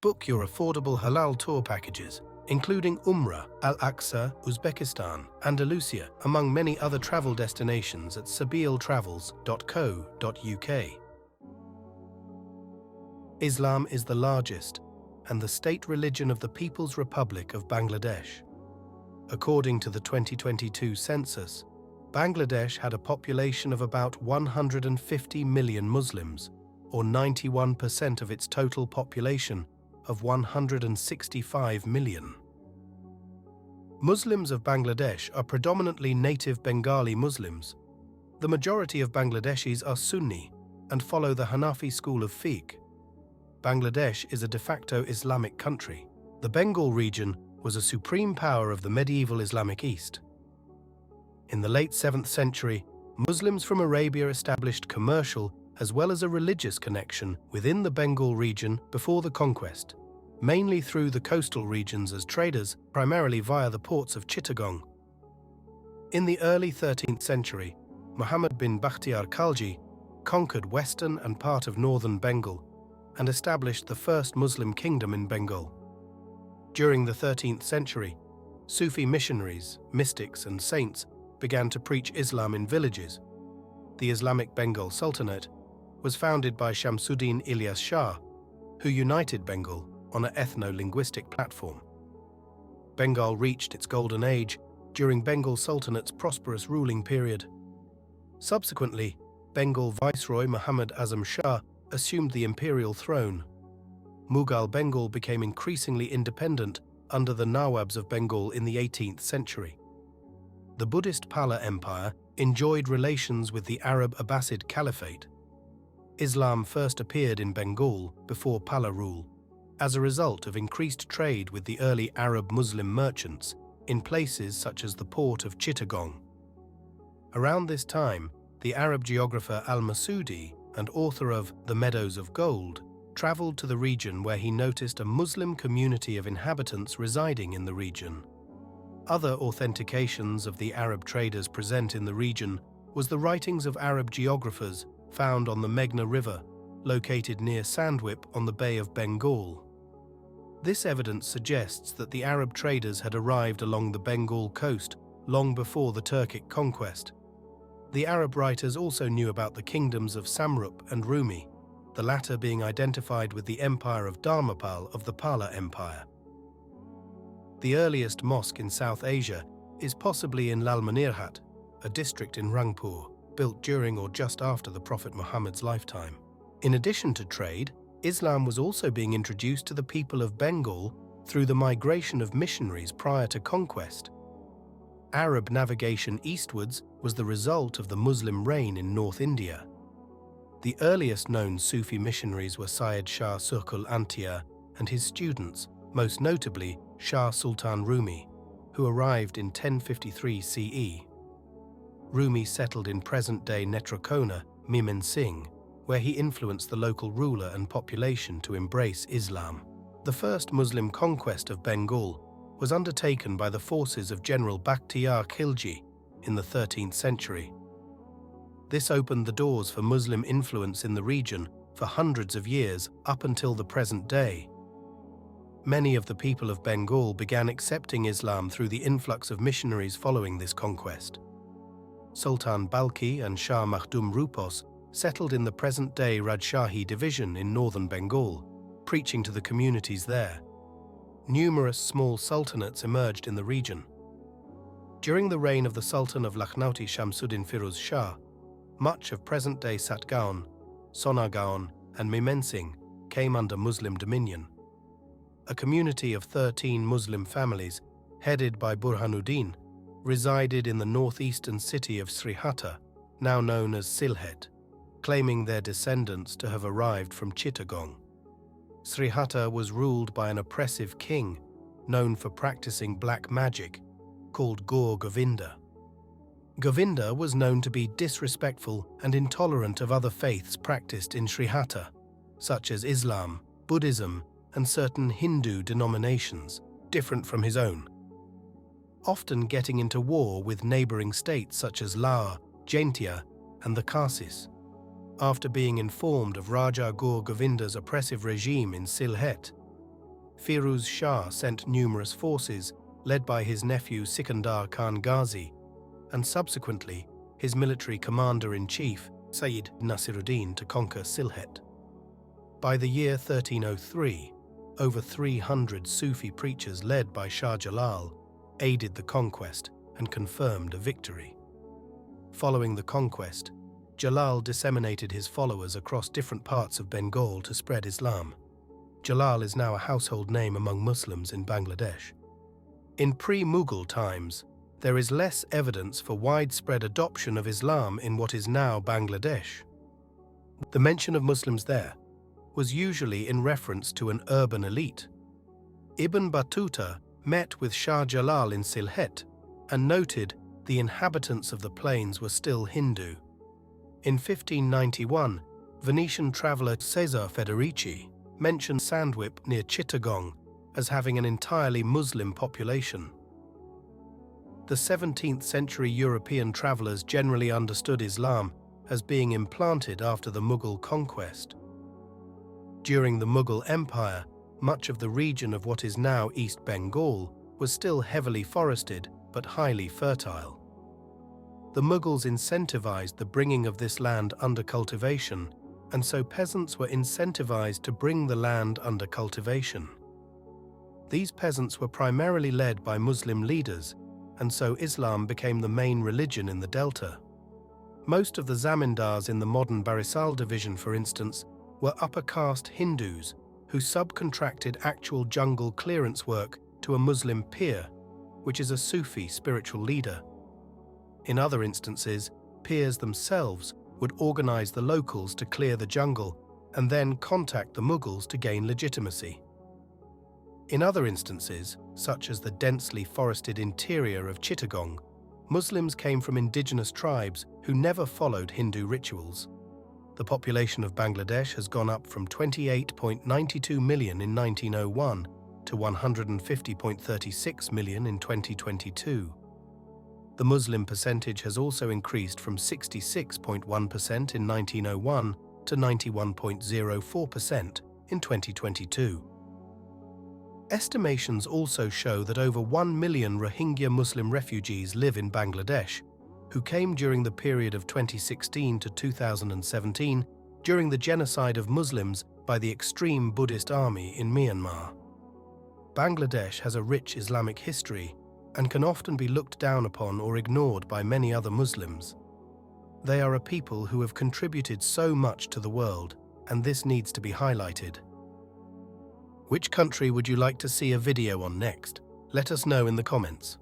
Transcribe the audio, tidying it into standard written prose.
Book your affordable halal tour packages, including Umrah, Al-Aqsa, Uzbekistan, Andalusia, among many other travel destinations at sabiltravels.co.uk. Islam is the largest and the state religion of the People's Republic of Bangladesh. According to the 2022 census, Bangladesh had a population of about 150 million Muslims, or 91% of its total population of 165 million. Muslims of Bangladesh are predominantly native Bengali Muslims. The majority of Bangladeshis are Sunni and follow the Hanafi school of fiqh. Bangladesh is a de facto Islamic country. The Bengal region was a supreme power of the medieval Islamic East. In the late 7th century, Muslims from Arabia established commercial as well as a religious connection within the Bengal region before the conquest, mainly through the coastal regions as traders, primarily via the ports of Chittagong. In the early 13th century, Muhammad bin Bakhtiar Khalji conquered western and part of northern Bengal and established the first Muslim kingdom in Bengal. During the 13th century, Sufi missionaries, mystics, and saints began to preach Islam in villages. The Islamic Bengal Sultanate was founded by Shamsuddin Ilyas Shah, who united Bengal on an ethno-linguistic platform. Bengal reached its golden age during Bengal Sultanate's prosperous ruling period. Subsequently, Bengal Viceroy Muhammad Azam Shah assumed the imperial throne. Mughal Bengal became increasingly independent under the Nawabs of Bengal in the 18th century. The Buddhist Pala Empire enjoyed relations with the Arab Abbasid Caliphate. Islam first appeared in Bengal before Pala rule, as a result of increased trade with the early Arab Muslim merchants in places such as the port of Chittagong. Around this time, the Arab geographer al-Masudi and author of The Meadows of Gold traveled to the region where he noticed a Muslim community of inhabitants residing in the region. Other authentications of the Arab traders present in the region was the writings of Arab geographers found on the Meghna River, located near Sandwip on the Bay of Bengal. This evidence suggests that the Arab traders had arrived along the Bengal coast long before the Turkic conquest. The Arab writers also knew about the kingdoms of Samrup and Rumi, the latter being identified with the empire of Dharmapal of the Pala Empire. The earliest mosque in South Asia is possibly in Lalmanirhat, a district in Rangpur, built during or just after the Prophet Muhammad's lifetime. In addition to trade, Islam was also being introduced to the people of Bengal through the migration of missionaries prior to conquest. Arab navigation eastwards was the result of the Muslim reign in North India. The earliest known Sufi missionaries were Syed Shah Surkul Antia and his students, most notably Shah Sultan Rumi, who arrived in 1053 CE. Rumi settled in present-day Netrokona, Mymensingh, where he influenced the local ruler and population to embrace Islam. The first Muslim conquest of Bengal was undertaken by the forces of General Bakhtiar Khilji in the 13th century. This opened the doors for Muslim influence in the region for hundreds of years up until the present day. Many of the people of Bengal began accepting Islam through the influx of missionaries following this conquest. Sultan Balkhi and Shah Makhdum Rupos settled in the present-day Rajshahi division in northern Bengal, preaching to the communities there. Numerous small sultanates emerged in the region. During the reign of the Sultan of Lakhnauti Shamsuddin Firuz Shah, much of present-day Satgaon, Sonargaon, and Mymensingh came under Muslim dominion. A community of 13 Muslim families, headed by Burhanuddin, resided in the northeastern city of Srihata, now known as Sylhet, claiming their descendants to have arrived from Chittagong. Srihata was ruled by an oppressive king known for practicing black magic, called Gaur Govinda. Govinda was known to be disrespectful and intolerant of other faiths practiced in Srihata, such as Islam, Buddhism, and certain Hindu denominations, different from his own, often getting into war with neighboring states such as Laur, Jaintia, and the Khasis. After being informed of Raja Gaur Govinda's oppressive regime in Sylhet, Firuz Shah sent numerous forces, led by his nephew Sikandar Khan Ghazi, and subsequently his military commander-in-chief, Sayyid Nasiruddin, to conquer Sylhet. By the year 1303, over 300 Sufi preachers led by Shah Jalal aided the conquest and confirmed a victory. Following the conquest, Jalal disseminated his followers across different parts of Bengal to spread Islam. Jalal is now a household name among Muslims in Bangladesh. In pre-Mughal times, there is less evidence for widespread adoption of Islam in what is now Bangladesh. The mention of Muslims there was usually in reference to an urban elite. Ibn Battuta met with Shah Jalal in Sylhet and noted the inhabitants of the plains were still Hindu. In 1591, Venetian traveller Cesare Federici mentioned Sandwip near Chittagong as having an entirely Muslim population. The 17th century European travellers generally understood Islam as being implanted after the Mughal conquest. During the Mughal Empire, much of the region of what is now East Bengal was still heavily forested but highly fertile. The Mughals incentivized the bringing of this land under cultivation, and so peasants were incentivized to bring the land under cultivation. These peasants were primarily led by Muslim leaders, and so Islam became the main religion in the delta. Most of the zamindars in the modern Barisal division, for instance, were upper caste Hindus who subcontracted actual jungle clearance work to a Muslim pir, which is a Sufi spiritual leader. In other instances, pirs themselves would organize the locals to clear the jungle and then contact the Mughals to gain legitimacy. In other instances, such as the densely forested interior of Chittagong, Muslims came from indigenous tribes who never followed Hindu rituals. The population of Bangladesh has gone up from 28.92 million in 1901 to 150.36 million in 2022. The Muslim percentage has also increased from 66.1% in 1901 to 91.04% in 2022. Estimations also show that over 1 million Rohingya Muslim refugees live in Bangladesh, who came during the period of 2016 to 2017 during the genocide of Muslims by the extreme Buddhist army in Myanmar. Bangladesh has a rich Islamic history and can often be looked down upon or ignored by many other Muslims. They are a people who have contributed so much to the world, and this needs to be highlighted. Which country would you like to see a video on next? Let us know in the comments.